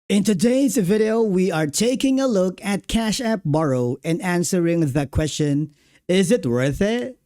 In today's video, we are taking a look at Cash App Borrow and answering the question, is it worth it?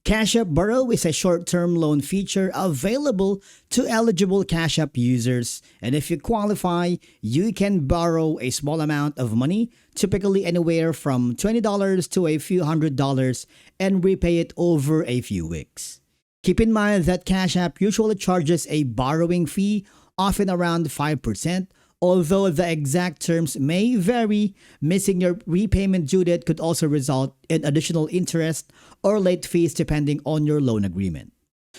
Cash App Borrow is a short-term loan feature available to eligible Cash App users, and if you qualify, you can borrow a small amount of money, typically anywhere from $20 to a few $100s, and repay it over a few weeks. Keep in mind that Cash App usually charges a borrowing fee, often around 5%, although the exact terms may vary. Missing your repayment due date could also result in additional interest or late fees depending on your loan agreement.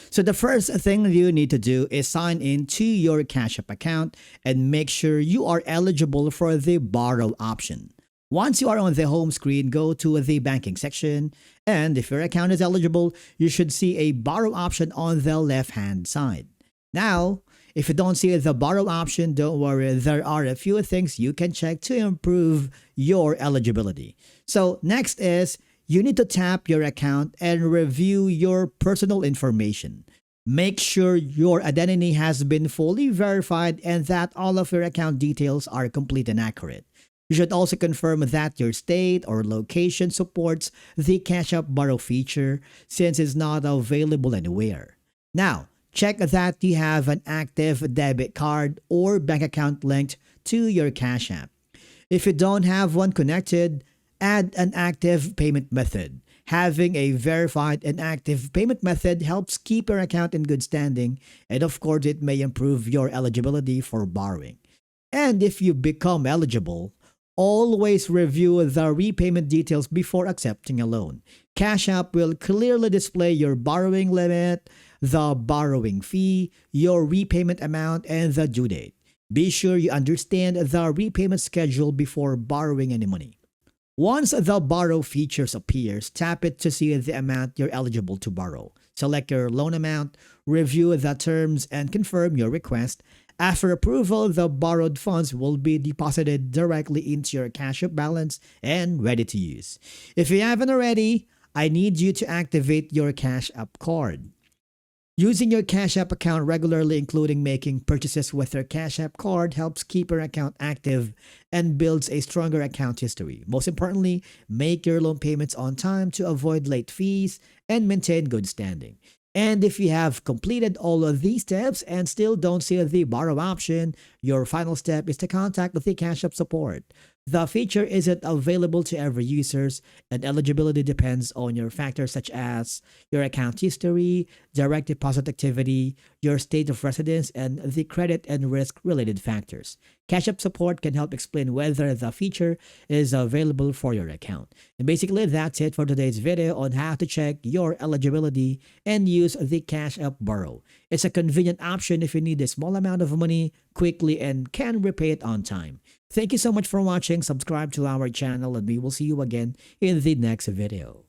So the first thing you need to do is sign in to your Cash App account and make sure you are eligible for the borrow option. Once you are on the home screen, go to the banking section, and if your account is eligible, you should see a borrow option on the left-hand side. Now, if you don't see the borrow option, don't worry, there are a few things you can check to improve your eligibility. So next is, you need to tap your account and review your personal information. Make sure your identity has been fully verified and that all of your account details are complete and accurate. You should also confirm that your state or location supports the Cash App Borrow feature since it's not available anywhere. Now, check that you have an active debit card or bank account linked to your Cash App. If you don't have one connected, add an active payment method. Having a verified and active payment method helps keep your account in good standing, and of course, it may improve your eligibility for borrowing. And if you become eligible, always review the repayment details before accepting a loan. Cash App will clearly display your borrowing limit, the borrowing fee, your repayment amount, and the due date. Be sure you understand the repayment schedule before borrowing any money. Once the borrow features appears, tap it to see the amount you're eligible to borrow. Select your loan amount, review the terms, and confirm your request. After approval, the borrowed funds will be deposited directly into your Cash App balance and ready to use. If you haven't already, I need you to activate your Cash App card. Using your Cash App account regularly, including making purchases with your Cash App card, helps keep your account active and builds a stronger account history. Most importantly, make your loan payments on time to avoid late fees and maintain good standing. And if you have completed all of these steps and still don't see the borrow option, your final step is to contact the Cash App support. The feature isn't available to every users, and eligibility depends on your factors such as your account history, direct deposit activity, your state of residence, and the credit and risk related factors. Cash App support can help explain whether the feature is available for your account. And basically, that's it for today's video on how to check your eligibility and use the Cash App Borrow. It's a convenient option if you need a small amount of money quickly and can repay it on time. Thank you so much for watching. Subscribe to our channel and we will see you again in the next video.